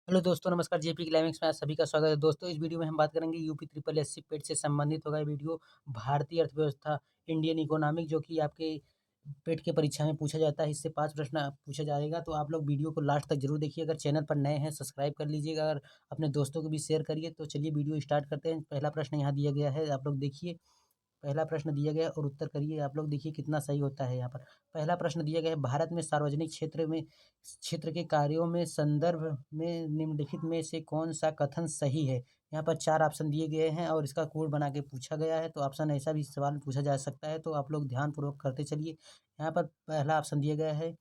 Hello दोस्तों, नमस्कार। JP climax में आप सभी का स्वागत है। दोस्तों, इस वीडियो में हम बात करेंगे यूपी ट्रिपल एससी पेट से संबंधित होगा ये वीडियो। भारतीय अर्थव्यवस्था, इंडियन इकोनॉमिक, जो कि आपके पेट की परीक्षा में पूछा जाता है। इससे 5 प्रश्न पूछा जाएगा, तो आप लोग वीडियो को लास्ट तक जरूर देखिए। अगर चैनल पर नए हैं सब्सक्राइब कर लीजिएगा और अपने दोस्तों को भी शेयर करिए। तो चलिए वीडियो स्टार्ट करते हैं। पहला प्रश्न यहाँ दिया गया है, आप लोग देखिए। पहला प्रश्न दिया गया है और उत्तर करिए। आप लोग देखिए कितना सही होता है यहाँ पर। पहला प्रश्न दिया गया है, भारत में सार्वजनिक क्षेत्र के कार्यों में संदर्भ में निम्नलिखित में से कौन सा कथन सही है। यहाँ पर 4 ऑप्शन दिए गए हैं और इसका कोड बना के पूछा गया है। तो ऑप्शन ऐसा भी सवाल पूछा जा सकता है, तो आप लोग ध्यानपूर्वक करते चलिए। यहाँ पर पहला ऑप्शन दिया गया है,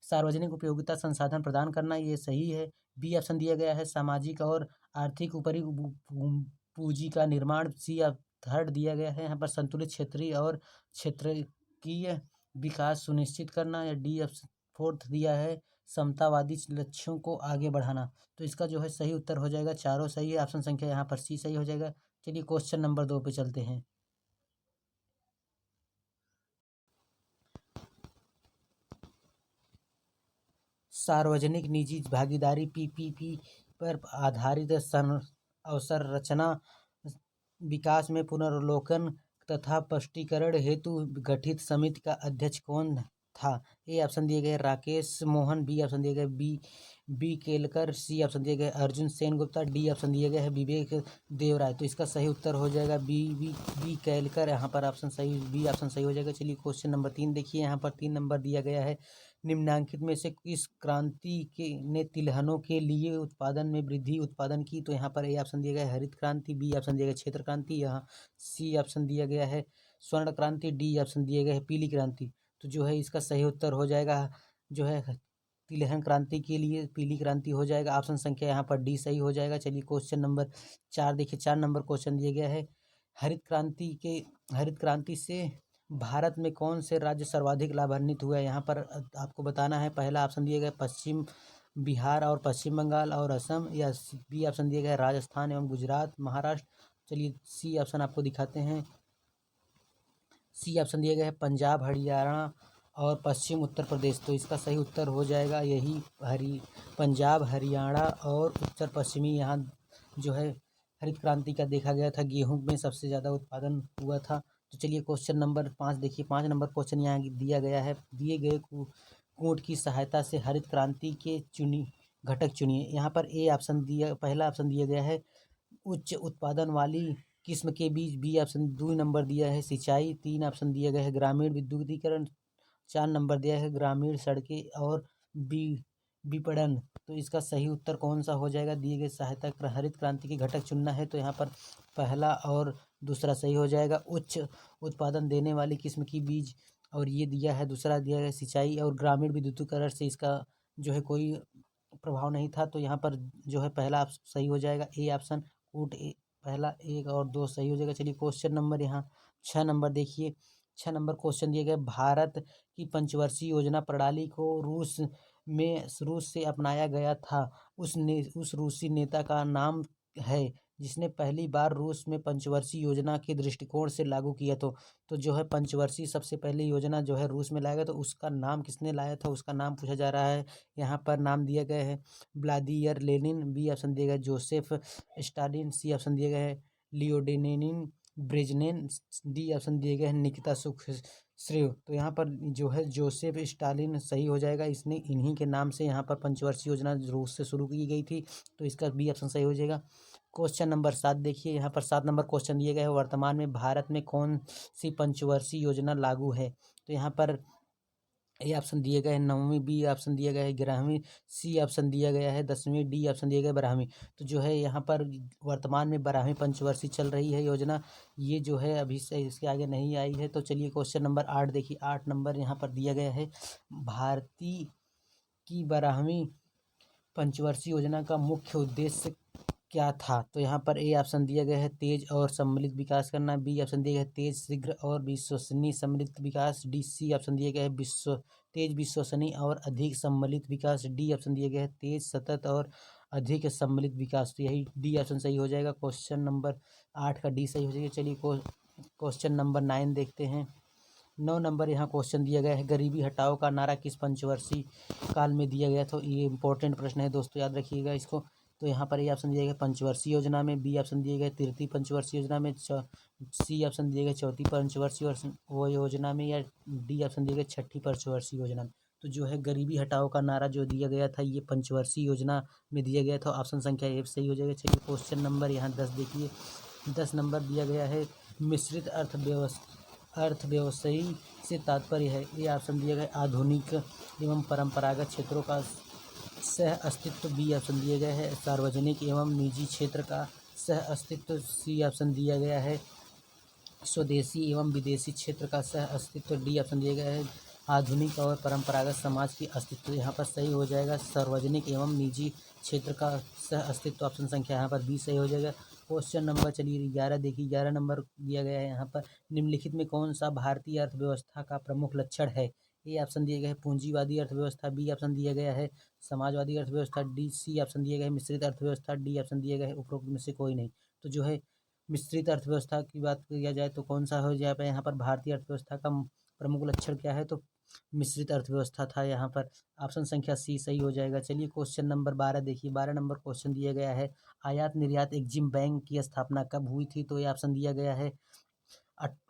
सार्वजनिक उपयोगिता संसाधन प्रदान करना, ये सही है। बी ऑप्शन दिया गया है, सामाजिक और आर्थिक ऊपरी पूंजी का निर्माण। सी थर्ड दिया गया है यहाँ पर, संतुलित क्षेत्रीय और क्षेत्रीय विकास सुनिश्चित करना। या डी ऑप्शन फोर्थ दिया है, समतावादी लक्ष्यों को आगे बढ़ाना। तो इसका जो है सही उत्तर हो जाएगा, चारों सही है। ऑप्शन संख्या यहाँ पर सी सही हो जाएगा। चलिए क्वेश्चन नंबर 2 पे चलते हैं। सार्वजनिक निजी भागीदारी पीपीपी पर आधारित अवसंरचना विकास में पुनर्वलोकन तथा स्पष्टीकरण हेतु गठित समिति का अध्यक्ष कौन था। ए ऑप्शन दिए गए राकेश मोहन, बी ऑप्शन दिए गए बी केलकर, सी ऑप्शन दिए गए अर्जुन सेन गुप्ता, डी ऑप्शन दिए गए है विवेक देवराय। तो इसका सही उत्तर हो जाएगा बी केलकर। यहाँ पर ऑप्शन सही, बी ऑप्शन सही हो जाएगा। चलिए क्वेश्चन नंबर 3 देखिए। यहाँ पर 3 नंबर दिया गया है, निम्नलिखित में से किस क्रांति के ने तिलहनों के लिए उत्पादन में वृद्धि उत्पादन की। तो यहाँ पर ए ऑप्शन दिया गया है हरित क्रांति, बी ऑप्शन दिया गया क्षेत्र क्रांति, यहाँ सी ऑप्शन दिया गया है स्वर्ण क्रांति, डी ऑप्शन दिया गया है पीली क्रांति। तो जो है इसका सही उत्तर हो जाएगा, जो है तिलहन क्रांति के लिए पीली क्रांति हो जाएगा। ऑप्शन संख्या यहाँ पर डी सही हो जाएगा। चलिए क्वेश्चन नंबर 4 देखिए। 4 नंबर क्वेश्चन दिया गया है, हरित क्रांति से भारत में कौन से राज्य सर्वाधिक लाभान्वित हुआ है। यहाँ पर आपको बताना है। पहला ऑप्शन दिया गया पश्चिम बिहार और पश्चिम बंगाल और असम, या बी ऑप्शन दिया गया राजस्थान एवं गुजरात महाराष्ट्र। चलिए सी ऑप्शन आपको दिखाते हैं। सी ऑप्शन दिया गया है पंजाब हरियाणा और पश्चिम उत्तर प्रदेश। तो इसका सही उत्तर हो जाएगा यही पंजाब हरियाणा और उत्तर पश्चिमी। यहाँ जो है हरित क्रांति का देखा गया था, गेहूं में सबसे ज़्यादा उत्पादन हुआ था। तो चलिए क्वेश्चन नंबर 5 देखिए। 5 नंबर क्वेश्चन यहाँ दिया गया है, दिए गए कोड की सहायता से हरित क्रांति के घटक चुनिए। यहाँ पर ए ऑप्शन दिया, पहला ऑप्शन दिया गया है उच्च उत्पादन वाली किस्म के बीज, बी ऑप्शन 2 नंबर दिया है सिंचाई, 3 ऑप्शन दिया गया है ग्रामीण विद्युतीकरण, 4 नंबर दिया है ग्रामीण सड़कें और बी विपणन। तो इसका सही उत्तर कौन सा हो जाएगा। दिए गए सहायता हरित क्रांति के घटक चुनना है, तो यहाँ पर पहला और दूसरा सही हो जाएगा। उच्च उत्पादन देने वाली किस्म की बीज, और ये दिया है दूसरा दिया है सिंचाई और ग्रामीण विद्युतीकरण से इसका जो है कोई प्रभाव नहीं था। तो यहाँ पर जो है पहला सही हो जाएगा, ए ऑप्शन कूट पहला 1 और 2 सही हो जाएगा। चलिए क्वेश्चन नंबर यहाँ 6 नंबर देखिए। 6 नंबर क्वेश्चन दिए गए, भारत की पंचवर्षीय योजना प्रणाली को रूस से अपनाया गया था। उस रूसी नेता का नाम है जिसने पहली बार रूस में पंचवर्षीय योजना के दृष्टिकोण से लागू किया। तो जो है पंचवर्षीय सबसे पहले योजना जो है रूस में लाया गया, तो उसका नाम किसने लाया था, उसका नाम पूछा जा रहा है। यहाँ पर नाम दिया गया है व्लादिमीर लेनिन, बी ऑप्शन दिया गया जोसेफ स्टालिन, सी ऑप्शन दिया गया है लियोनिड ब्रेजनेव, डी ऑप्शन दिए गए हैं निकिता सुखश्रेव। तो यहाँ पर जो है जोसेफ स्टालिन सही हो जाएगा। इसने इन्हीं के नाम से यहाँ पर पंचवर्षीय योजना रूस से शुरू की गई थी, तो इसका बी ऑप्शन सही हो जाएगा। क्वेश्चन नंबर 7 देखिए। यहाँ पर 7 नंबर क्वेश्चन दिए गए हैं, वर्तमान में भारत में कौन सी पंचवर्षीय योजना लागू है। तो यहाँ पर ए ऑप्शन दिए गए हैं 9वीं, बी ऑप्शन दिया गया है 11वीं, सी ऑप्शन दिया गया है 10वीं, डी ऑप्शन दिया गया है 12वीं। तो जो है यहाँ पर वर्तमान में 12वीं पंचवर्षीय चल रही है योजना, ये जो है अभी से इसके आगे नहीं आई है। तो चलिए क्वेश्चन नंबर 8 देखिए। 8 नंबर यहाँ पर दिया गया है, भारतीय की 12वीं पंचवर्षीय योजना का मुख्य उद्देश्य क्या था। तो यहाँ पर ए ऑप्शन दिया गया है तेज और सम्मिलित विकास करना, बी ऑप्शन दिया गया है तेज शीघ्र और विश्वसनीय सम्मिलित विकास, डी सी ऑप्शन दिया गया है तेज विश्वसनीय और अधिक सम्मिलित विकास, डी ऑप्शन दिया गया है तेज सतत और अधिक सम्मिलित विकास। तो यही डी ऑप्शन सही हो जाएगा। क्वेश्चन नंबर 8 का डी सही हो जाएगा। चलिए क्वेश्चन नंबर 9 देखते हैं। 9 नंबर यहाँ क्वेश्चन दिया गया है, गरीबी हटाओ का नारा किस पंचवर्षीय काल में दिया गया। तो ये इंपॉर्टेंट प्रश्न है दोस्तों, याद रखिएगा इसको। तो यहाँ पर ए ऑप्शन दिया गया पंचवर्षीय योजना में, बी ऑप्शन दिए गए तृतीय पंचवर्षीय योजना में, सी ऑप्शन दिए गए चौथी पंचवर्षीय वो योजना में, या डी ऑप्शन दिए गए छठी पंचवर्षीय योजना में। तो जो है गरीबी हटाओ का नारा जो दिया गया था ये पंचवर्षीय योजना में दिया गया था। ऑप्शन संख्या ए सही हो जाएगा। चलिए क्वेश्चन नंबर यहाँ 10 देखिए। 10 नंबर दिया गया है मिश्रित अर्थव्यवस्थी से तात्पर्य है। ये ऑप्शन दिया गया आधुनिक एवं परंपरागत क्षेत्रों का सह अस्तित्व, बी ऑप्शन दिए गए है सार्वजनिक एवं निजी क्षेत्र का सह अस्तित्व, सी ऑप्शन दिया गया है स्वदेशी एवं विदेशी क्षेत्र का सह अस्तित्व, डी ऑप्शन दिया गया है आधुनिक और परंपरागत समाज की अस्तित्व। यहाँ पर सही हो जाएगा सार्वजनिक एवं निजी क्षेत्र का सह अस्तित्व। ऑप्शन संख्या यहाँ पर बी सही हो जाएगा। क्वेश्चन नंबर चलिए 11 देखिए। 11 नंबर दिया गया है यहाँ पर निम्नलिखित में कौन सा भारतीय अर्थव्यवस्था का प्रमुख लक्षण है। ए ऑप्शन दिया गया है पूंजीवादी अर्थव्यवस्था, बी ऑप्शन दिया गया है समाजवादी अर्थव्यवस्था, डी सी ऑप्शन दिया गया है मिश्रित अर्थव्यवस्था, डी ऑप्शन दिया गया है उपरोक्त में से कोई नहीं। तो जो है मिश्रित अर्थव्यवस्था की बात किया जाए तो कौन सा हो जाए यहाँ पर भारतीय अर्थव्यवस्था का प्रमुख लक्षण क्या है, तो मिश्रित अर्थव्यवस्था था यहाँ पर। ऑप्शन संख्या सी सही हो जाएगा। चलिए क्वेश्चन नंबर 12 देखिए। 12 नंबर क्वेश्चन दिया गया है आयात निर्यात एग्जिम बैंक की स्थापना कब हुई थी। तो ये ऑप्शन दिया गया है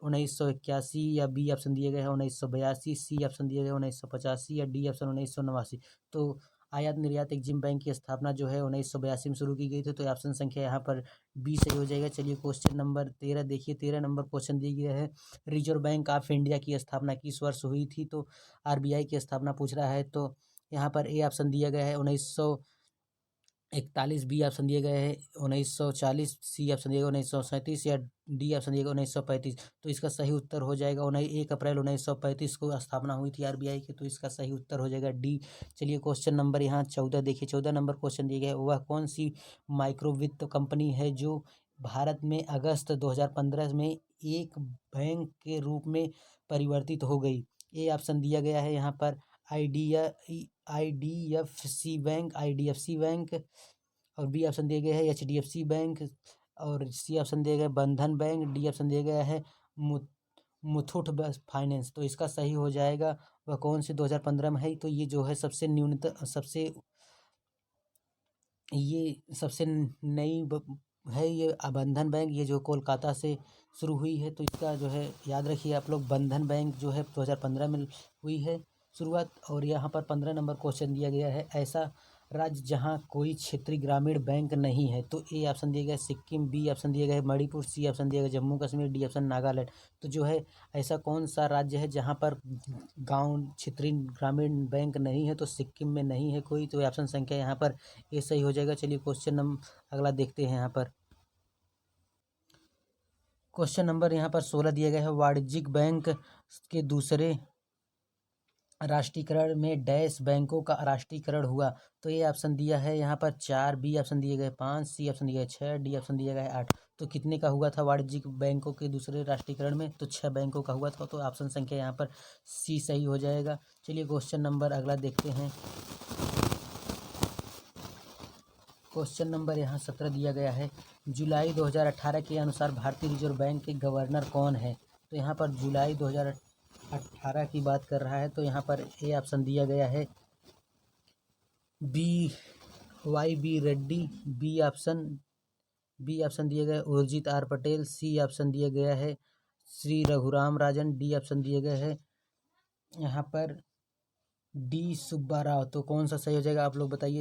1981, या बी ऑप्शन दिए गए हैं 1982, सी ऑप्शन दिए गए 1985, या डी ऑप्शन 1989। तो आयात निर्यात एग्जिम बैंक की स्थापना जो है 1982 में शुरू की गई थी। तो ऑप्शन संख्या यहाँ पर बी सही हो जाएगा। चलिए क्वेश्चन नंबर 13 देखिए। 13 नंबर क्वेश्चन दिया गया है रिजर्व बैंक ऑफ इंडिया की स्थापना किस वर्ष हुई थी। तो आरबीआई की स्थापना पूछ रहा है। तो यहाँ पर ए ऑप्शन दिया गया है 1941, बी ऑप्शन दिए गए हैं 1940, सी ऑप्शन दिए गए 1937, या डी ऑप्शन दिए गए 1935। तो इसका सही उत्तर हो जाएगा 1 अप्रैल 1935 को स्थापना हुई थी आरबीआई की। तो इसका सही उत्तर हो जाएगा डी। चलिए क्वेश्चन नंबर यहाँ 14 देखिए। 14 नंबर क्वेश्चन दिया गया है वह कौन सी माइक्रो वित्त कंपनी है जो भारत में अगस्त 2015 में एक बैंक के रूप में परिवर्तित हो गई। ए ऑप्शन दिया गया है यहाँ पर आईडीएफसी बैंक, और बी ऑप्शन दिए गए है एचडीएफसी बैंक, और सी ऑप्शन दिया गया बंधन बैंक, डी ऑप्शन दिया गया है मुथूट फाइनेंस। तो इसका सही हो जाएगा वह कौन से 2015 में है। तो ये जो है सबसे न्यूनतम सबसे नई है ये बंधन बैंक, ये जो कोलकाता से शुरू हुई है। तो इसका जो है याद रखिए आप लोग, बंधन बैंक जो है 2015 में हुई है शुरुआत। और यहाँ पर 15 नंबर क्वेश्चन दिया गया है ऐसा राज्य जहाँ कोई क्षेत्रीय ग्रामीण बैंक नहीं है। तो ए ऑप्शन दिया गया सिक्किम, बी ऑप्शन दिया गया मणिपुर, सी ऑप्शन दिया गया जम्मू कश्मीर, डी ऑप्शन नागालैंड। तो जो है ऐसा कौन सा राज्य है जहाँ पर गांव क्षेत्रीय ग्रामीण बैंक नहीं है। तो सिक्किम में नहीं है कोई। तो ऑप्शन संख्या यहाँ पर ए सही हो जाएगा। चलिए क्वेश्चन नंबर अगला देखते हैं। यहाँ पर क्वेश्चन नंबर यहाँ पर 16 दिया गया है वाणिज्यिक बैंक के दूसरे राष्ट्रीयकरण में डैश बैंकों का राष्ट्रीयकरण हुआ। तो ये ऑप्शन दिया है यहाँ पर 4, बी ऑप्शन दिए गए 5, सी ऑप्शन दिया गया 6, डी ऑप्शन दिया गया है 8। तो कितने का हुआ था वाणिज्यिक बैंकों के दूसरे राष्ट्रीयकरण में, तो 6 बैंकों का हुआ था। तो ऑप्शन संख्या यहाँ पर सी सही हो जाएगा। चलिए क्वेश्चन नंबर अगला देखते हैं। क्वेश्चन नंबर यहाँ 17 दिया गया है जुलाई 2018 के अनुसार भारतीय रिजर्व बैंक के गवर्नर कौन है। तो यहाँ पर जुलाई 2018 की बात कर रहा है। तो यहाँ पर ए ऑप्शन दिया गया है बी रेड्डी, बी ऑप्शन दिया गया है Urjit R Patel, C option दिया गया है श्री रघुराम राजन, डी ऑप्शन दिया गया है यहाँ पर डी सुब्बा राव। तो कौन सा सही हो जाएगा आप लोग बताइए।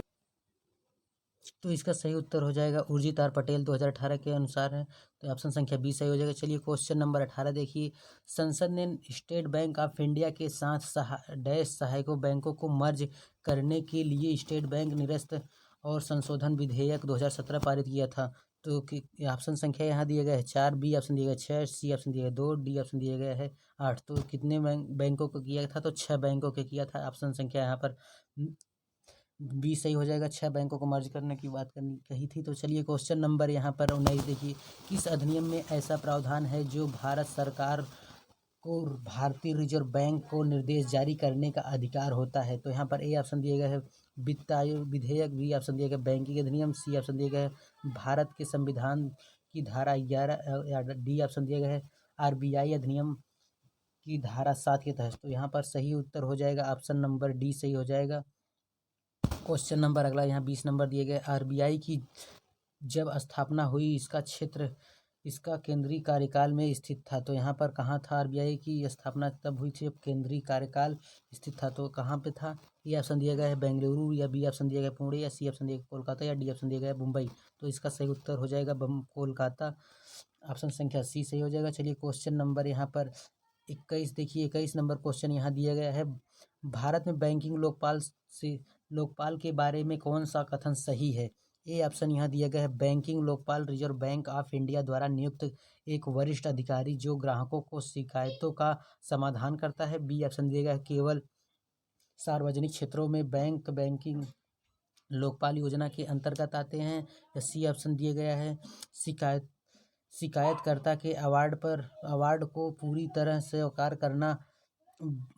तो इसका सही उत्तर हो जाएगा उर्जित आर पटेल 2018 के अनुसार है। तो ऑप्शन संख्या बी सही हो जाएगा। चलिए क्वेश्चन नंबर 18 देखिए। संसद ने स्टेट बैंक ऑफ इंडिया के साथ डैश सहायकों बैंकों को मर्ज करने के लिए स्टेट बैंक निरस्त और संशोधन विधेयक 2017 पारित किया था। तो ऑप्शन संख्या यहाँ दिया गया है 4, बी ऑप्शन दिया गया 6, सी ऑप्शन दिया गया 2, डी ऑप्शन दिया गया है 8। तो कितने बैंकों को किया था, तो 6 बैंकों के किया था। ऑप्शन संख्या यहाँ पर बी सही हो जाएगा। 6 बैंकों को मर्ज करने की बात करनी कही थी। तो चलिए क्वेश्चन नंबर यहाँ पर 19 देखिए। किस अधिनियम में ऐसा प्रावधान है जो भारत सरकार को भारतीय रिजर्व बैंक को निर्देश जारी करने का अधिकार होता है। तो यहाँ पर ए ऑप्शन दिया गया है वित्त आयोग विधेयक, बी ऑप्शन दिया गया बैंकिंग अधिनियम, सी ऑप्शन दिया गया है भारत के संविधान की धारा 11, या डी ऑप्शन दिया गया है आरबीआई अधिनियम की धारा 7 के तहत। तो यहाँ पर सही उत्तर हो जाएगा ऑप्शन नंबर डी सही हो जाएगा। क्वेश्चन नंबर अगला यहाँ 20 नंबर दिए गए। आरबीआई की जब स्थापना हुई इसका क्षेत्र इसका केंद्रीय कार्यकाल में स्थित था। तो यहाँ पर कहाँ था? आरबीआई की स्थापना तब हुई थी जब केंद्रीय कार्यकाल स्थित था। तो कहाँ पे था? ए ऑप्शन दिया गया है बेंगलुरु, या बी ऑप्शन दिया गया है पुणे, या सी ऑप्शन दिया गया कोलकाता, या डी ऑप्शन दिया गया है मुंबई। तो इसका सही उत्तर हो जाएगा कोलकाता। ऑप्शन संख्या सी सही हो जाएगा। चलिए क्वेश्चन नंबर यहाँ पर 21 देखिए। 21 नंबर क्वेश्चन यहाँ दिया गया है। भारत में बैंकिंग लोकपाल के बारे में कौन सा कथन सही है? ए ऑप्शन यहाँ दिया गया है banking Lokpal reserve bank of India द्वारा नियुक्त एक वरिष्ठ अधिकारी जो ग्राहकों को शिकायतों का समाधान करता है। बी ऑप्शन दिया गया है केवल सार्वजनिक क्षेत्रों में बैंकिंग लोकपाल योजना के अंतर्गत आते हैं। या सी ऑप्शन दिया गया है शिकायतकर्ता के अवार्ड को पूरी तरह से स्वीकार करना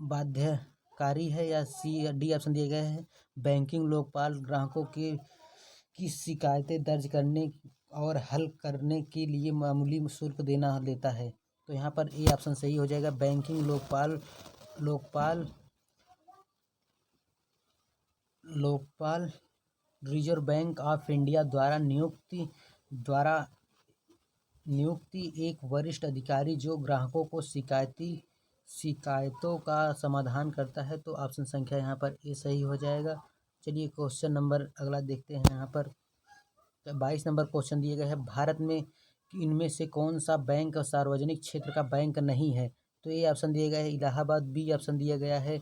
बाध्यकारी है। या डी ऑप्शन दिया गया है बैंकिंग लोकपाल ग्राहकों की शिकायतें दर्ज करने और हल करने के लिए मामूली शुल्क लेता है। तो यहाँ पर ए ऑप्शन सही हो जाएगा। Banking Lokpal reserve bank of India द्वारा नियुक्ति एक वरिष्ठ अधिकारी जो ग्राहकों को शिकायतों का समाधान करता है। तो ऑप्शन संख्या यहाँ पर ए सही हो जाएगा। चलिए क्वेश्चन नंबर अगला देखते हैं। यहाँ पर 22 नंबर क्वेश्चन दिए गए हैं। भारत में इनमें से कौन सा बैंक सार्वजनिक क्षेत्र का बैंक नहीं है? तो ए ऑप्शन दिया गया है इलाहाबाद, बी ऑप्शन दिया गया है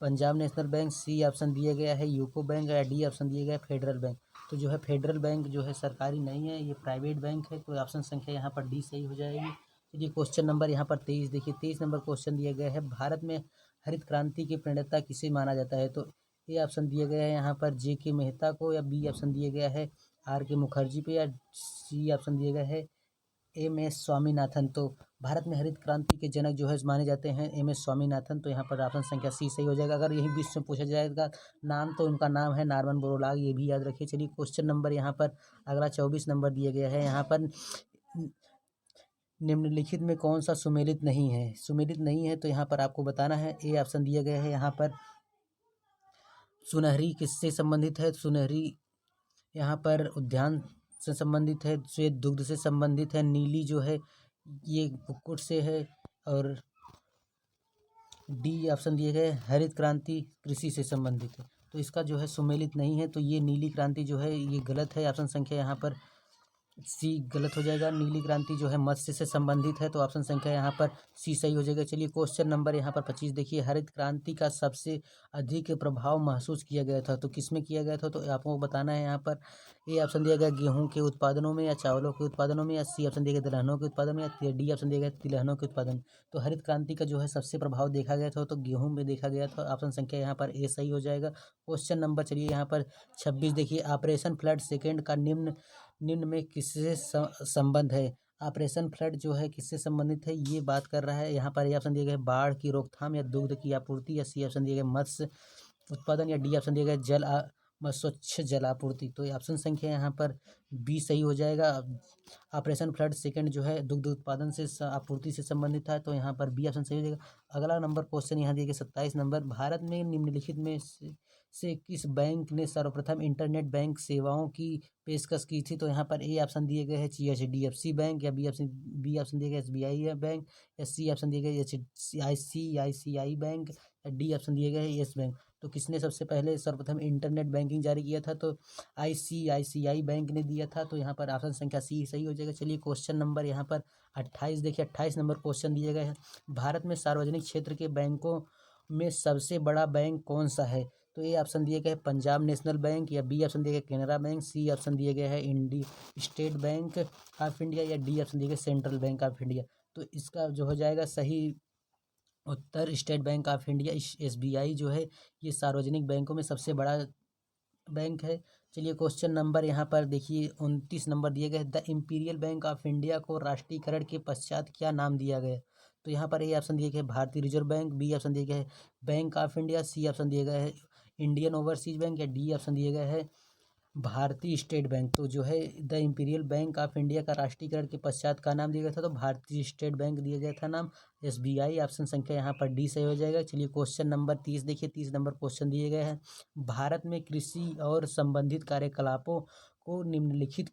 Punjab national bank, C option दिया गया है यूको बैंक, या डी ऑप्शन दिया गया है फेडरल बैंक। तो जो है फेडरल बैंक जो है सरकारी नहीं है, ये प्राइवेट बैंक है। तो ऑप्शन संख्या यहाँ पर डी सही हो जाएगी। चलिए क्वेश्चन नंबर यहाँ पर 23 देखिए। 23 नंबर क्वेश्चन दिया गया है। भारत में हरित क्रांति के प्रणेता किसे माना जाता है? तो ए ऑप्शन दिया गया है यहाँ पर जे के मेहता को, या बी ऑप्शन दिया गया है आर के मुखर्जी पे, या सी ऑप्शन दिया गया है एम एस स्वामीनाथन। तो भारत में हरित क्रांति के जनक जो है माने जाते हैं एम एस स्वामीनाथन। तो यहाँ पर ऑप्शन संख्या सी सही हो जाएगा। अगर यही बीच में पूछा जाएगा नाम, तो उनका नाम है नॉर्मन बोरलॉग, ये भी याद रखिए। चलिए क्वेश्चन नंबर यहाँ पर अगला 24 नंबर दिया गया है। यहाँ पर निम्नलिखित में कौन सा सुमेलित नहीं है? सुमेलित नहीं है तो यहाँ पर आपको बताना है। ए ऑप्शन दिया गया है यहाँ पर सुनहरी किससे संबंधित है? सुनहरी यहाँ पर उद्यान से संबंधित है, श्वेत दुग्ध से संबंधित है, नीली जो है ये कुक्कुट से है, और डी ऑप्शन दिए गए हरित क्रांति कृषि से संबंधित है। तो इसका जो है सुमेलित नहीं है, तो ये नीली क्रांति जो है ये गलत है। ऑप्शन संख्या यहाँ पर सी गलत हो जाएगा। नीली क्रांति जो है मत्स्य से संबंधित है, तो ऑप्शन संख्या यहाँ पर सी सही हो जाएगा। चलिए क्वेश्चन नंबर यहाँ पर 25 देखिए। हरित क्रांति का सबसे अधिक प्रभाव महसूस किया गया था, तो किसमें किया गया था? तो आपको बताना है। यहाँ पर ए ऑप्शन दिया गया गेहूं के उत्पादनों में, या चावलों के उत्पादनों में, या सी ऑप्शन दिया गया दलहनों के उत्पादन में, या डी ऑप्शन दिया गया तिलहनों के उत्पादन। तो हरित क्रांति का जो है सबसे प्रभाव देखा गया था, तो गेहूं में देखा गया था। ऑप्शन संख्या यहाँ पर ए सही हो जाएगा। क्वेश्चन नंबर चलिए यहाँ पर 26 देखिए। ऑपरेशन फ्लड सेकेंड का निम्न में किससे संबंध है? ऑपरेशन फ्लड जो है किससे संबंधित है ये बात कर रहा है। यहाँ पर ए ऑप्शन दिया गया बाढ़ की रोकथाम, या दुग्ध की आपूर्ति, या सी ऑप्शन दिया गया मत्स्य उत्पादन, या डी ऑप्शन दिया गया स्वच्छ जल आपूर्ति। तो ऑप्शन संख्या यहाँ पर बी सही हो जाएगा। ऑपरेशन फ्लड सेकंड जो है दुग्ध उत्पादन से आपूर्ति से संबंधित है, तो यहाँ पर बी ऑप्शन सही हो जाएगा। अगला नंबर क्वेश्चन यहाँ दिया गया 27 नंबर। भारत में निम्नलिखित में से किस बैंक ने सर्वप्रथम इंटरनेट बैंक सेवाओं की पेशकश की थी? तो यहाँ पर ए ऑप्शन दिए गए है HDFC बैंक, या बी ऑप्शन दिया गया SBI बैंक, या सी ऑप्शन दिया गया ICICI बैंक, या डी ऑप्शन दिया गया है येस बैंक। तो किसने सबसे पहले सर्वप्रथम इंटरनेट बैंकिंग जारी किया था? तो ICICI बैंक ने दिया था। तो यहाँ पर ऑप्शन संख्या सी सही हो जाएगा। चलिए क्वेश्चन नंबर यहाँ पर 28 देखिए। 28 नंबर क्वेश्चन दिए गए हैं। भारत में सार्वजनिक क्षेत्र के बैंकों में सबसे बड़ा बैंक कौन सा है? तो ए ऑप्शन दिया गया है पंजाब नेशनल बैंक, या बी ऑप्शन दिया गया कैनरा बैंक, सी ऑप्शन दिया गया है स्टेट बैंक ऑफ इंडिया, या डी ऑप्शन दिया गया सेंट्रल बैंक ऑफ इंडिया। तो इसका जो हो जाएगा सही उत्तर State Bank of India. SBI जो है ये सार्वजनिक बैंकों में सबसे बड़ा बैंक है। चलिए क्वेश्चन नंबर यहाँ पर देखिए 29 नंबर दिए गए। The imperial bank of India को राष्ट्रीयकरण के पश्चात क्या नाम दिया गया? तो यहाँ पर ए ऑप्शन दिया गया है भारतीय रिजर्व बैंक, बी ऑप्शन दिया गया है bank of India, C option दिया गया है इंडियन ओवरसीज बैंक, या डी ऑप्शन दिया गया है भारतीय स्टेट बैंक, तो जो है the imperial bank of India का राष्ट्रीयकरण के पश्चात का नाम दिया गया था, तो भारतीय स्टेट बैंक दिया गया था नाम। SBI ऑप्शन संख्या यहाँ पर डी सही हो जाएगा। चलिए क्वेश्चन नंबर 30 देखिए, 30 नंबर क्वेश्चन दिए गए हैं। भारत में कृषि और संबंधित कार्यकलापों को निम्नलिखित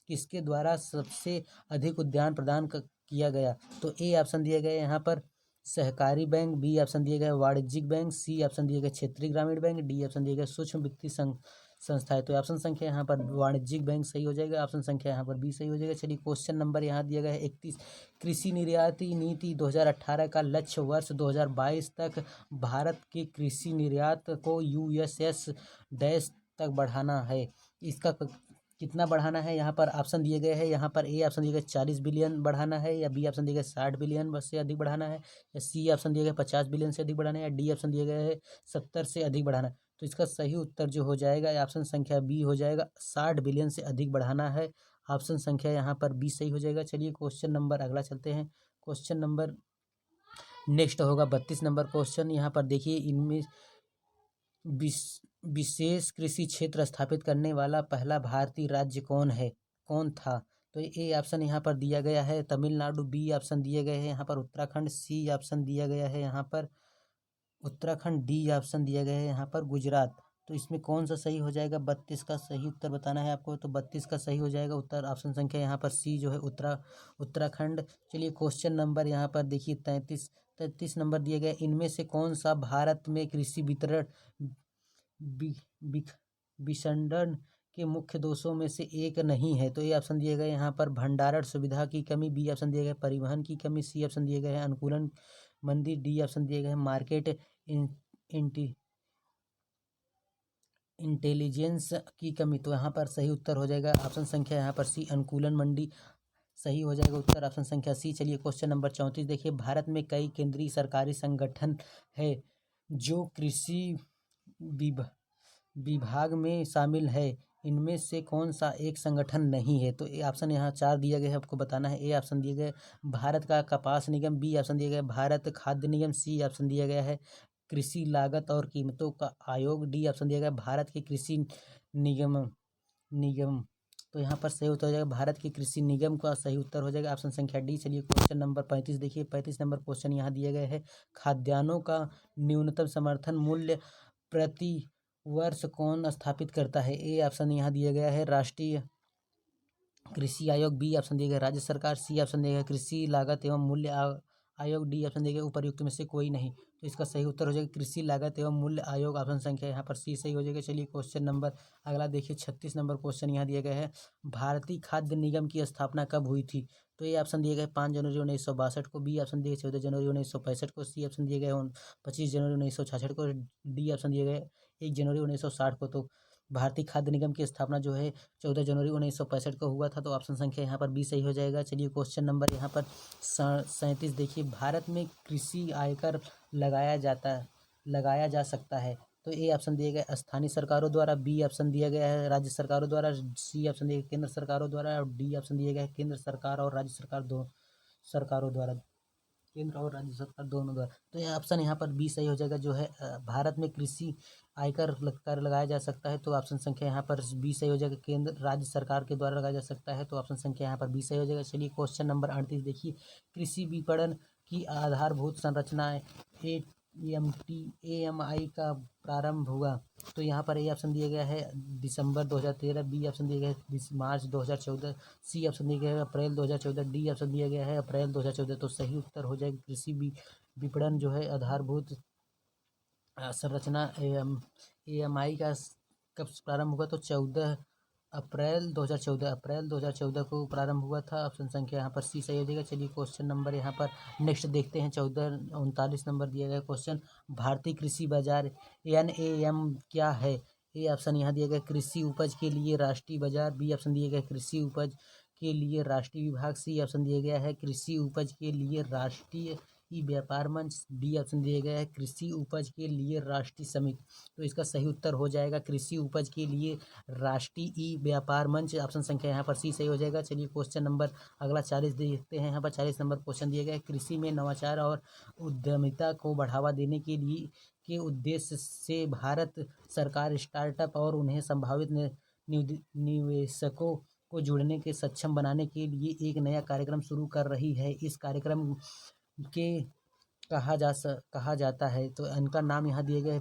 किसके द्वारा सबसे अधिक उद्यान प्रदान किया गया, तो ए ऑप्शन दिया गया यहाँ पर सहकारी बैंक, बी ऑप्शन दिया गया वाणिज्यिक बैंक, सी ऑप्शन दिया गया क्षेत्रीय ग्रामीण बैंक, डी ऑप्शन दिया गया सूक्ष्म वित्तीय संस्था है। तो ऑप्शन संख्या यहाँ पर वाणिज्यिक बैंक सही हो जाएगा। ऑप्शन संख्या यहाँ पर बी सही हो जाएगा। चलिए क्वेश्चन नंबर यहाँ दिया गया है 31, कृषि निर्यात नीति 2018 का लक्ष्य वर्ष 2022 तक भारत के कृषि निर्यात को USS डैश तक बढ़ाना है। इसका कितना बढ़ाना है, यहाँ पर ऑप्शन दिए गए हैं। यहाँ पर ए ऑप्शन दिया गया 40 बिलियन बढ़ाना है, या बी ऑप्शन दिया गया 60 बिलियन बस से अधिक बढ़ाना है, या सी ऑप्शन दिया गया 50 बिलियन से अधिक बढ़ाना है, या डी ऑप्शन दिया गया है 70 से अधिक बढ़ाना है। तो इसका सही उत्तर जो हो जाएगा ऑप्शन संख्या बी हो जाएगा, 60 बिलियन से अधिक बढ़ाना है। ऑप्शन संख्या यहाँ पर बी सही हो जाएगा। चलिए क्वेश्चन नंबर अगला चलते हैं। क्वेश्चन नंबर नेक्स्ट होगा 32 नंबर क्वेश्चन। यहाँ पर देखिए, इनमें विशेष कृषि क्षेत्र स्थापित करने वाला पहला भारतीय राज्य कौन था, तो ए ऑप्शन यहाँ पर दिया गया है तमिलनाडु, बी ऑप्शन दिए गए हैं यहाँ पर उत्तराखंड, सी ऑप्शन दिया गया है यहाँ पर उत्तराखंड, डी ऑप्शन दिया गया है यहाँ पर गुजरात। तो इसमें कौन सा सही हो जाएगा, 32 का सही उत्तर बताना है आपको। तो 32 का सही हो जाएगा उत्तर ऑप्शन संख्या यहाँ पर सी जो है उत्तराखंड। चलिए क्वेश्चन नंबर यहाँ पर देखिए 33 नंबर दिए गए, इनमें से कौन सा भारत में कृषि वितरण विखंडन के मुख्य दोषों में से एक नहीं है, तो ये ऑप्शन दिए गए यहाँ पर भंडारण सुविधा की कमी, बी ऑप्शन दिए गए परिवहन की कमी, सी ऑप्शन दिए गए हैं अनुकूलन मंदी, डी ऑप्शन दिए गए हैं मार्केट इंटेलिजेंस की कमी। तो यहाँ पर सही उत्तर हो जाएगा ऑप्शन संख्या यहाँ पर सी अनुकूलन मंडी सही हो जाएगा उत्तर ऑप्शन संख्या सी। चलिए क्वेश्चन नंबर 34 देखिए, भारत में कई केंद्रीय सरकारी संगठन है जो कृषि विभाग में शामिल है, इनमें से कौन सा एक संगठन नहीं है, तो ए ऑप्शन यहाँ 4 दिया गया है, आपको बताना है। ए ऑप्शन दिए गए भारत का कपास निगम, बी ऑप्शन दिया गया भारत खाद्य निगम, सी ऑप्शन दिया गया है कृषि लागत और कीमतों का आयोग, डी ऑप्शन दिया गया भारत के कृषि निगम। तो यहाँ पर सही उत्तर हो जाएगा भारत के कृषि निगम का सही उत्तर हो जाएगा ऑप्शन संख्या डी। चलिए क्वेश्चन नंबर 35 देखिए, 35 नंबर क्वेश्चन यहाँ दिए गए हैं, खाद्यान्नों का न्यूनतम समर्थन मूल्य प्रति वर्ष कौन स्थापित करता है, ए ऑप्शन यहाँ दिया गया है राष्ट्रीय कृषि आयोग, बी ऑप्शन दिया गया राज्य सरकार, सी ऑप्शन दिया गया कृषि लागत एवं मूल्य आयोग, डी ऑप्शन दिया गया उपर्युक्त में से कोई नहीं। तो इसका सही उत्तर हो जाएगा कृषि लागत एवं मूल्य आयोग, ऑप्शन संख्या यहाँ पर सी सही हो जाएगा। चलिए क्वेश्चन नंबर अगला देखिए, 36 नंबर क्वेश्चन यहाँ दिया गया है, भारतीय खाद्य निगम की स्थापना कब हुई थी, तो ये ऑप्शन दिए गए 5 जनवरी 1962 को, बी ऑप्शन दिए 14 जनवरी 1965 को, सी ऑप्शन दिए गए 25 जनवरी 1966 को, डी ऑप्शन दिए गए 1 जनवरी 1960 को। तो भारतीय खाद्य निगम की स्थापना जो है 14 जनवरी 1965 को हुआ था, तो ऑप्शन संख्या यहाँ पर बी सही हो जाएगा। चलिए क्वेश्चन नंबर यहाँ पर 37 देखिए, भारत में कृषि आयकर लगाया जा सकता है, तो ए ऑप्शन दिया गया स्थानीय सरकारों द्वारा, बी ऑप्शन दिया गया है राज्य सरकारों द्वारा, सी ऑप्शन दिया गया केंद्र सरकारों द्वारा, और डी ऑप्शन दिया गया है केंद्र सरकार और राज्य सरकार दो सरकारों द्वारा, केंद्र और राज्य सरकार दोनों द्वारा। तो यह ऑप्शन यहाँ पर बी सही हो जाएगा, जो है भारत में कृषि आयकर कर लगाया जा सकता है, तो ऑप्शन संख्या यहाँ पर बी सही हो जाएगा, केंद्र राज्य सरकार के द्वारा लगाया जा सकता है, तो ऑप्शन संख्या यहाँ पर बी सही हो जाएगा। चलिए क्वेश्चन नंबर 38 देखिए, कृषि विपणन की आधारभूत संरचना AMI का प्रारंभ हुआ, तो यहाँ पर ए ऑप्शन दिया गया है दिसंबर 2013, बी ऑप्शन दिया गया है मार्च 2014, सी ऑप्शन दिया गया है अप्रैल 2014, डी ऑप्शन दिया गया है अप्रैल 2014। तो सही उत्तर हो जाएगा कृषि विपणन जो है आधारभूत संरचना AMI का कब प्रारंभ हुआ, तो 14 अप्रैल 2014 को प्रारंभ हुआ था, ऑप्शन संख्या यहाँ पर सी सही हो जाएगा। चलिए क्वेश्चन नंबर यहाँ पर नेक्स्ट देखते हैं 39 नंबर दिया गया क्वेश्चन, भारतीय कृषि बाजार NAM क्या है, ए ऑप्शन यहाँ दिया गया कृषि उपज के लिए राष्ट्रीय बाजार, बी ऑप्शन दिया गया कृषि उपज के लिए राष्ट्रीय विभाग, सी ऑप्शन दिया गया है कृषि उपज के लिए राष्ट्रीय ई व्यापार मंच, डी ऑप्शन दिया गया है कृषि उपज के लिए राष्ट्रीय समिति। तो इसका सही उत्तर हो जाएगा कृषि उपज के लिए राष्ट्रीय ई व्यापार मंच, ऑप्शन संख्या यहाँ पर सी सही हो जाएगा। चलिए क्वेश्चन नंबर अगला 40 देखते हैं। यहाँ पर 40 नंबर क्वेश्चन दिया गया है, कृषि में नवाचार और उद्यमिता को बढ़ावा देने के लिए के उद्देश्य से भारत सरकार स्टार्टअप और उन्हें संभावित निवेशकों को जुड़ने के सक्षम बनाने के लिए एक नया कार्यक्रम शुरू कर रही है। इस कार्यक्रम के कहा जाता है, तो इनका नाम यहाँ दिया गया है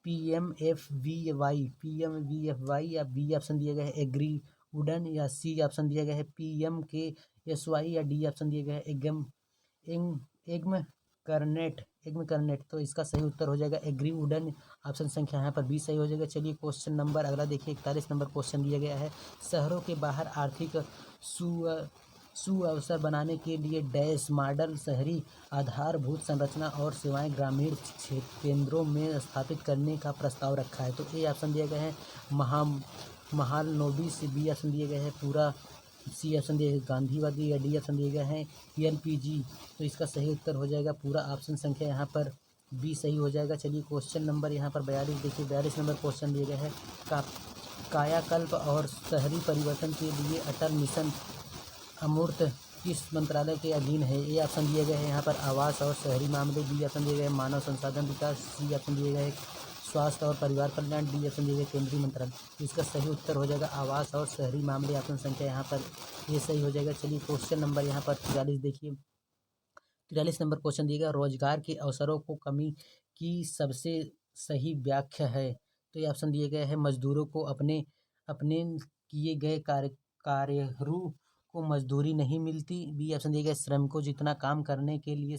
PMFVY या बी ऑप्शन दिया गया है एग्री वुडन, या सी ऑप्शन दिया गया है PMKSY, या डी ऑप्शन दिया गया है एग्म करनेट। तो इसका सही उत्तर हो जाएगा एग्री वुडन। ऑप्शन संख्या यहाँ पर 20 सही हो जाएगा। चलिए क्वेश्चन नंबर अगला देखिए, 41 नंबर क्वेश्चन दिया गया है। शहरों के बाहर आर्थिक सुअवसर बनाने के लिए डैश मॉडल शहरी आधारभूत संरचना और सेवाएं ग्रामीण केंद्रों में स्थापित करने का प्रस्ताव रखा है। तो ए ऑप्शन दिया गया है महालनोबिस, बी ऑप्शन दिए गए हैं पूरा, सी ऑप्शन दिया गया है गांधीवादी, या डी ऑप्शन दिए गए हैं LPG। तो इसका सही उत्तर हो जाएगा पूरा ऑप्शन संख्या यहाँ पर बी सही हो जाएगा। चलिए क्वेश्चन नंबर यहाँ पर 42 देखिए, 42 नंबर क्वेश्चन दिया गया है कायाकल्प और शहरी परिवर्तन के लिए अटल मिशन अमूर्त किस मंत्रालय के अधीन है। ए ऑप्शन दिए गए हैं यहाँ पर आवास और शहरी मामले, बी ऑप्शन दिए गए मानव संसाधन विकास, सी ऑप्शन दिए गए स्वास्थ्य और परिवार कल्याण, डी ऑप्शन दिए गए केंद्रीय मंत्रालय। तो इसका सही उत्तर हो जाएगा आवास और शहरी मामले। ऑप्शन संख्या यहाँ पर ये सही हो जाएगा। चलिए क्वेश्चन नंबर यहाँ पर 43 देखिए, 43 नंबर क्वेश्चन दिया गया रोजगार के अवसरों को कमी की सबसे सही व्याख्या है। तो ये ऑप्शन दिए गए हैं मजदूरों को अपने किए गए कार्यरू को मजदूरी नहीं मिलती, बी ऑप्शन दिए गए श्रमिकों जितना काम करने के लिए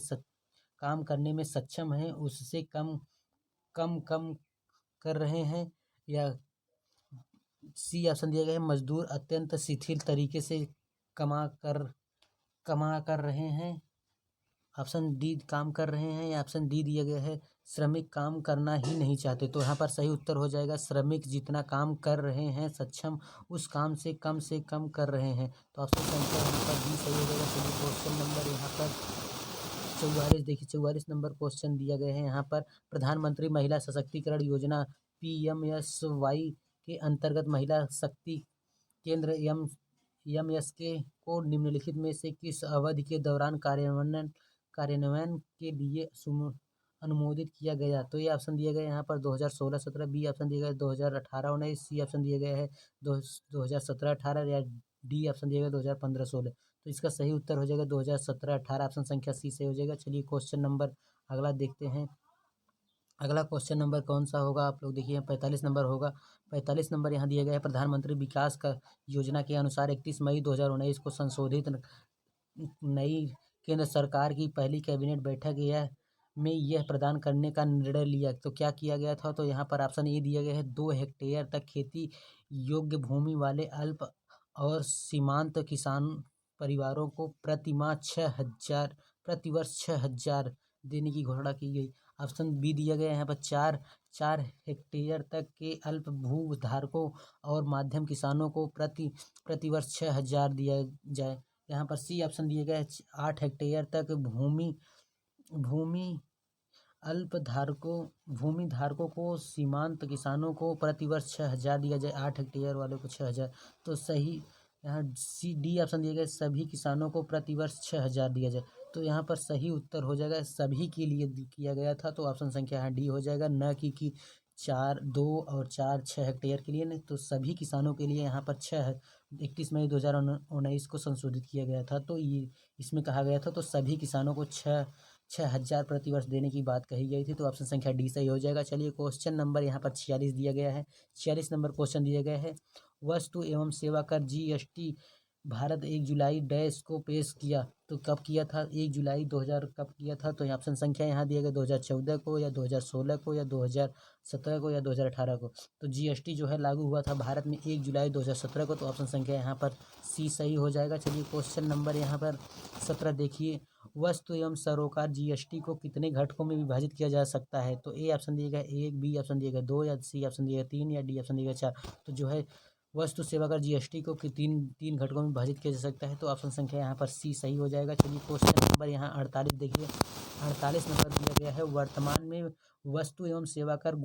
काम करने में सक्षम है उससे कम कर रहे हैं, या सी ऑप्शन दिया गया है मजदूर अत्यंत शिथिल तरीके से कमा कर रहे हैं, ऑप्शन डी काम कर रहे हैं, या ऑप्शन डी दिया गया है श्रमिक काम करना ही नहीं चाहते। तो यहाँ पर सही उत्तर हो जाएगा श्रमिक जितना काम कर रहे हैं सक्षम उस काम से कम कर रहे हैं। तो ऑप्शन संख्या यहाँ पर डी सही हो जाएगा। चलिए क्वेश्चन नंबर यहाँ पर 44 देखिए, 44 नंबर क्वेश्चन दिया गया है यहाँ पर प्रधानमंत्री महिला सशक्तिकरण योजना PMSY के अंतर्गत महिला शक्ति केंद्र MSK को निम्नलिखित में से किस अवधि के दौरान कार्यान्वयन के लिए अनुमोदित किया गया। तो ये ऑप्शन दिए गए यहाँ पर 2016-17, बी ऑप्शन दिया गया 2018-19, सी ऑप्शन दिया गया है 2017-18, या डी ऑप्शन दिया गया 2015-16। तो इसका सही उत्तर हो जाएगा 2017-18, ऑप्शन संख्या सी से हो जाएगा। चलिए क्वेश्चन नंबर अगला देखते हैं। अगला क्वेश्चन नंबर कौन सा होगा आप लोग देखिए, 45 नंबर होगा। 45 नंबर यहाँ दिया गया है प्रधानमंत्री विकास का योजना के अनुसार 31 मई 2019 को संशोधित नई केंद्र सरकार की पहली कैबिनेट बैठक में यह प्रदान करने का निर्णय लिया। तो क्या किया गया था, तो यहाँ पर ऑप्शन ए दिया गया है 2 हेक्टेयर तक खेती योग्य भूमि वाले अल्प और सीमांत किसान परिवारों को प्रतिवर्ष 6,000 देने की घोषणा की गई। ऑप्शन बी दिया गया है यहाँ पर 4 हेक्टेयर तक के अल्प भू धारकों और माध्यम किसानों को प्रतिवर्ष 6,000 दिया जाए। यहाँ पर सी ऑप्शन दिया गया है 8 हेक्टेयर तक भूमि भूमि धारकों को सीमांत किसानों को प्रतिवर्ष 6,000 दिया जाए, 8 हेक्टेयर वालों को 6,000। तो सही यहाँ डी ऑप्शन दिया गया सभी किसानों को प्रतिवर्ष 6,000 दिया जाए। तो यहाँ पर सही उत्तर हो जाएगा सभी के लिए किया गया था। तो ऑप्शन संख्या यहाँ डी हो जाएगा, न कि 6 हेक्टेयर के लिए नहीं, तो सभी किसानों के लिए यहाँ पर 31 मई 2019 को संशोधित किया गया था। तो ये इसमें कहा गया था तो सभी किसानों को 6,000 प्रतिवर्ष देने की बात कही गई थी। तो ऑप्शन संख्या डी सही हो जाएगा। चलिए क्वेश्चन नंबर यहाँ पर 46 दिया गया है। 46 नंबर क्वेश्चन दिया गया है वस्तु एवं सेवा कर GST भारत 1 जुलाई डैश को पेश किया। तो कब किया था, 1 जुलाई 2000 कब किया था। तो ऑप्शन संख्या यहाँ दिया गया 2014 को, या 2016 को, या 2017 को, या 2018 को। तो GST जो है लागू हुआ था भारत में 1 जुलाई 2017 को। तो ऑप्शन संख्या यहाँ पर सी सही हो जाएगा। चलिए क्वेश्चन नंबर यहाँ पर 17 देखिए, वस्तु एवं सरोकार GST को कितने घटकों में विभाजित किया जा सकता है। तो ए ऑप्शन दिया गया 1, बी ऑप्शन दिया गया 2, या सी ऑप्शन दिया गया 3, या डी ऑप्शन दिया गया 4। तो जो है वस्तु सेवा कर GST को तीन घटकों में विभाजित किया जा सकता है। तो ऑप्शन संख्या यहाँ पर सी सही हो जाएगा। चलिए क्वेश्चन नंबर यहाँ 48 देखिए, 48 नंबर दिया गया है वर्तमान में वस्तु एवं सेवा कर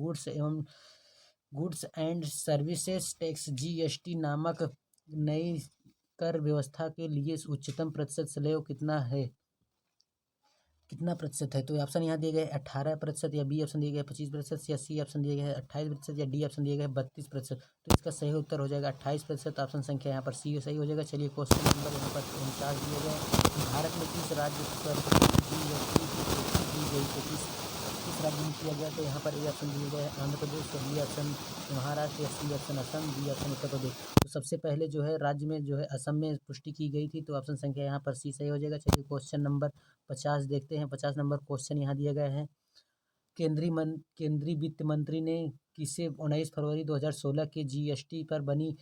goods and services tax GST नामक नई कर व्यवस्था के लिए उच्चतम प्रतिशत स्लैब कितना प्रतिशत है? तो ऑप्शन यहाँ दिए गए 18% या बी ऑप्शन दिए गए 25% या सी ऑप्शन दिए गए है 28% या डी ऑप्शन दिए गए 32%। तो इसका सही उत्तर हो जाएगा 28%। ऑप्शन संख्या यहाँ पर सी सही हो जाएगा। चलिए क्वेश्चन नंबर यहाँ पर 49 दिए गए। भारत में किस राज्य पर GST की घोषणा की गई? तो किस राज्य में किया गया? तो यहाँ पर ए ऑप्शन दिए गए हैं आंध्र प्रदेश, बी ऑप्शन महाराष्ट्र, या C option Assam, D option Uttar Pradesh. तो सबसे पहले जो है राज्य में जो है असम में पुष्टि की गई थी। तो ऑप्शन संख्या यहाँ पर सी सही हो जाएगा। चलिए क्वेश्चन नंबर 50 देखते हैं। 50 नंबर क्वेश्चन यहाँ दिया गया है। केंद्रीय वित्त मंत्री ने किसे 19 फरवरी 2016 के GST पर बनी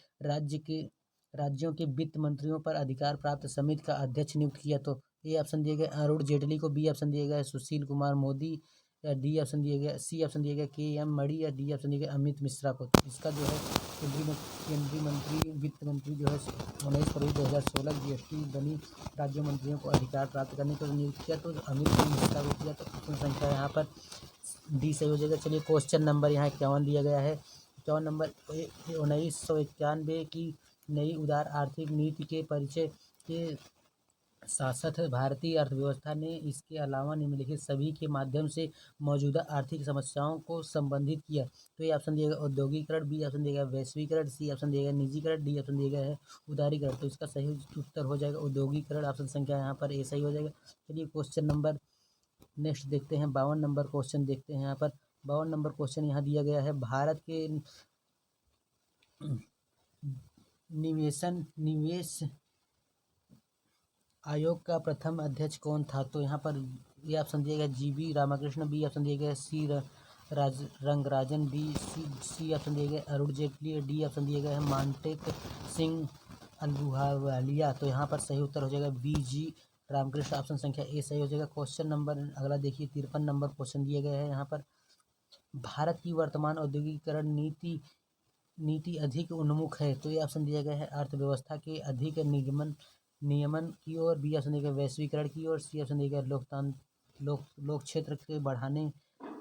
राज्यों के वित्त मंत्रियों पर अधिकार प्राप्त समिति का अध्यक्ष नियुक्त किया? तो ए ऑप्शन दिए गए अरुण जेटली को, बी ऑप्शन दिए गए सुशील कुमार मोदी, या डी ऑप्शन दिए गए सी ऑप्शन दिए गए KM मणि, या डी ऑप्शन दिए गए अमित मिश्रा को। इसका जो है केंद्रीय वित्त मंत्री जो है 19 फरवरी 2016 GST बनी राज्य मंत्रियों को अधिकार प्राप्त करने को नियुक्त किया, तो अमित मिश्रा को किया। तो ऑप्शन संख्या यहाँ पर डी सही हो जाएगा। चलिए क्वेश्चन नंबर यहाँ 51 दिया गया है। 51 नंबर 1991 की नई उदार आर्थिक नीति के परिचय के साथ भारतीय अर्थव्यवस्था ने इसके अलावा निम्नलिखित सभी के माध्यम से मौजूदा आर्थिक समस्याओं को संबोधित किया? तो ये ऑप्शन दिया गया औद्योगिकरण, बी ऑप्शन दिया गया वैश्वीकरण, सी ऑप्शन दिया गया निजीकरण, डी ऑप्शन दिया गया है उदारीकरण। तो इसका सही उत्तर हो जाएगा औद्योगिकरण। ऑप्शन संख्या यहाँ पर ए सही हो जाएगा। चलिए क्वेश्चन नंबर नेक्स्ट देखते हैं। 52 नंबर क्वेश्चन देखते हैं। यहाँ पर 52 नंबर क्वेश्चन यहाँ दिया गया है। भारत के निवेश आयोग का प्रथम अध्यक्ष कौन था? तो यहाँ पर ये ऑप्शन दिया गया GV रामाकृष्ण, बी ऑप्शन दिया गया सी रंगराजन, सी ऑप्शन दिया गया अरुण जेटली, डी ऑप्शन दिया गया है मानटेक सिंह अहलूवालिया। तो यहाँ पर सही उत्तर हो जाएगा BG रामकृष्ण। ऑप्शन संख्या ए सही हो जाएगा। क्वेश्चन नंबर अगला देखिए 53 नंबर क्वेश्चन दिए गए हैं। यहाँ पर भारत की वर्तमान औद्योगिकरण नीति अधिक उन्मुख है? तो ये ऑप्शन दिया गया है अर्थव्यवस्था के अधिक नियमन की ओर, बी ऑप्शन दिया गया वैश्वीकरण की ओर, सी ऑप्शन दिया गया लोक क्षेत्र के बढ़ाने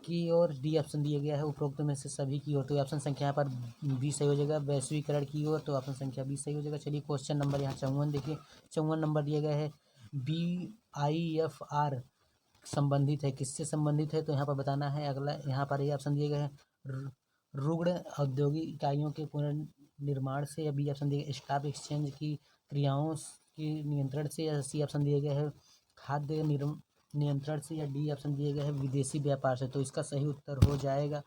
की ओर, डी ऑप्शन दिया गया है उपरोक्त में से सभी की ओर। तो ऑप्शन संख्या यहाँ पर बी सही हो जाएगा वैश्वीकरण की ओर। तो ऑप्शन संख्या बी सही हो जाएगा। चलिए क्वेश्चन नंबर यहाँ 54 देखिए। 54 नंबर दिया गया है BIFR संबंधित है, किससे संबंधित है? तो यहाँ पर बताना है। अगला यहाँ पर ये ऑप्शन दिए गए हैं रुग्ण औद्योगिक इकाइयों के पुनर्निर्माण से, या बी ऑप्शन दिए गए स्टॉक एक्सचेंज की क्रियाओं के नियंत्रण से, या सी ऑप्शन दिए गए है खाद्य नियंत्रण से, या डी ऑप्शन दिए गए हैं विदेशी व्यापार से। तो इसका सही उत्तर हो जाएगा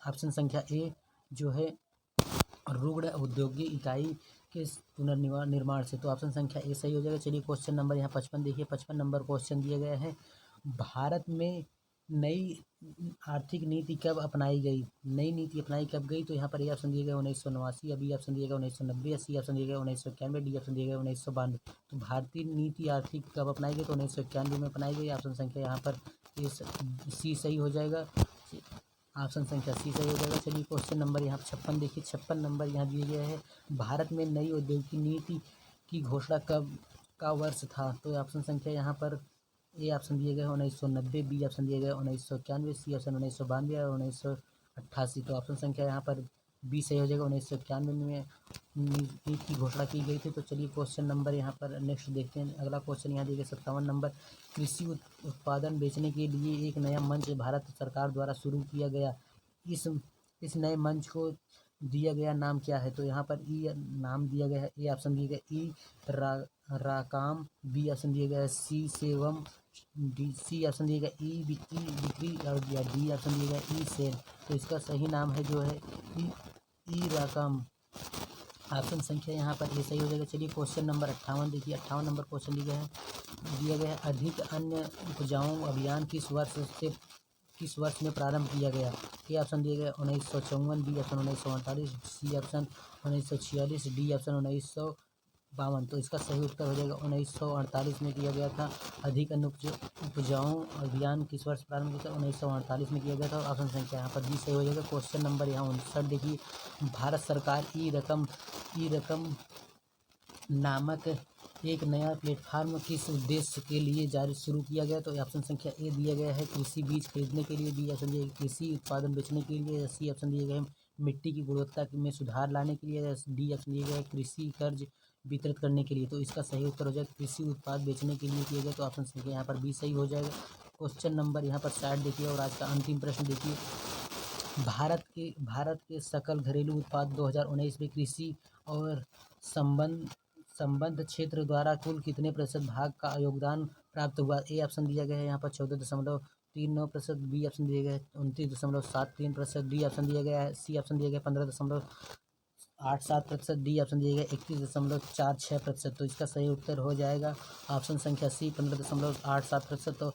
ऑप्शन संख्या ए जो है रुग्ण औद्योगिक इकाई के पुनर्निर्माण से। तो ऑप्शन संख्या ए सही हो जाएगा। चलिए क्वेश्चन नंबर यहाँ 55 देखिए। 55 नंबर क्वेश्चन दिए गए हैं भारत में नई आर्थिक नीति कब अपनाई गई? नई नीति अपनाई कब गई? तो यहाँ पर ए ऑप्शन दिए गए 1989, या बी ऑप्शन दिए गए 1990, या सी ऑप्शन दिए गए 1991, डी ऑप्शन दिए गए 1992। तो भारतीय नीति आर्थिक कब अपनाई गई? तो 1991 में अपनाई गई। ऑप्शन संख्या यहाँ पर सी सही हो जाएगा। ऑप्शन संख्या सी सही हो जाएगा। चलिए क्वेश्चन नंबर यहाँ 56 देखिए। 56 नंबर यहाँ दिए गए हैं भारत में नई औद्योगिक नीति की घोषणा कब का वर्ष था? तो ऑप्शन संख्या यहाँ पर ए ऑप्शन दिए गए 1990, बी ऑप्शन दिए गए 1991, सी ऑप्शन 1992 और 1988। तो ऑप्शन संख्या यहाँ पर बी सही हो जाएगा। 1991 में नीति की घोषणा की गई थी। तो चलिए क्वेश्चन नंबर यहाँ पर नेक्स्ट देखते हैं। अगला क्वेश्चन यहाँ दिया गया 57 नंबर कृषि उत्पादन बेचने के लिए एक नया मंच भारत सरकार द्वारा शुरू किया गया। इस नए मंच को दिया गया नाम क्या है? तो यहाँ पर ई नाम दिया गया है। ए ऑप्शन दिया गया ई राकाम, बी ऑप्शन दिया गया है सी सेवम, सी ऑप्शन दिया गया ई बिक्री और डी ऑप्शन दिया गया ई सेल। तो इसका सही नाम है जो है ई राकाम। ऑप्शन संख्या यहाँ पर ए सही हो जाएगा। चलिए क्वेश्चन नंबर 58 देखिए। 58 नंबर क्वेश्चन दिया गया है अधिक अन्य उपजाऊ अभियान किस वर्ष में प्रारंभ किया गया? ए ऑप्शन दिए गए 1954, B option 1948, C option 1946, D option 1952। तो इसका सही उत्तर हो जाएगा 1948 में किया गया था। अधिक अन्य उपजाऊ अभियान किस वर्ष प्रारंभ किया था? 1948 में किया गया था। ऑप्शन संख्या यहाँ पर बी सही हो जाएगा। क्वेश्चन नंबर यहाँ 59 देखिए। भारत सरकार ई रकम नामक एक नया प्लेटफार्म किस उद्देश्य के लिए शुरू किया गया? तो ऑप्शन संख्या ए दिया गया है कृषि बीज खरीदने के लिए, बी ऑप्शन दिया गया कृषि उत्पादन बेचने के लिए, सी ऑप्शन दिए गए हैं मिट्टी की गुणवत्ता में सुधार लाने के लिए, डी ऑप्शन दिया गया है कृषि कर्ज वितरित करने के लिए। तो इसका सही उत्तर हो जाएगा कृषि उत्पाद बेचने के लिए किया गया। तो ऑप्शन सी यहाँ पर बी सही हो जाएगा। क्वेश्चन नंबर यहाँ पर 60 देखिए और आज का अंतिम प्रश्न देखिए। भारत के सकल घरेलू उत्पाद 2019 में कृषि और संबंध क्षेत्र द्वारा कुल कितने प्रतिशत भाग का योगदान प्राप्त हुआ। ए ऑप्शन दिया गया है यहाँ पर 14.39%, बी ऑप्शन दिया गया है 29.73%, डी ऑप्शन दिया गया है, सी ऑप्शन दिया गया 15.87%, डी ऑप्शन दिया गया 21.46%। तो इसका सही उत्तर हो जाएगा ऑप्शन संख्या सी 15.87%। तो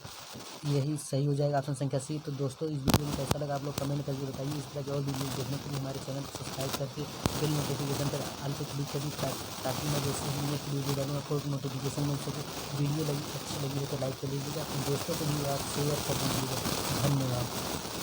यही सही हो जाएगा ऑप्शन संख्या सी। तो दोस्तों इस वीडियो में कैसा लगा आप लोग कमेंट करके बताइए। इस तरह के और वीडियो देखने के लिए हमारे चैनल को सब्सक्राइब करके बिल नोटिफिकेशन पर ऑल पे क्लिक करिए ताकि मैं जैसे ही नेक्स्ट वीडियो डालूँ आपको नोटिफिकेशन मिल सके। वीडियो अच्छी लगी हो तो लाइक कर लीजिएगा, अपने दोस्तों को भी आप शेयर कर दीजिएगा। धन्यवाद।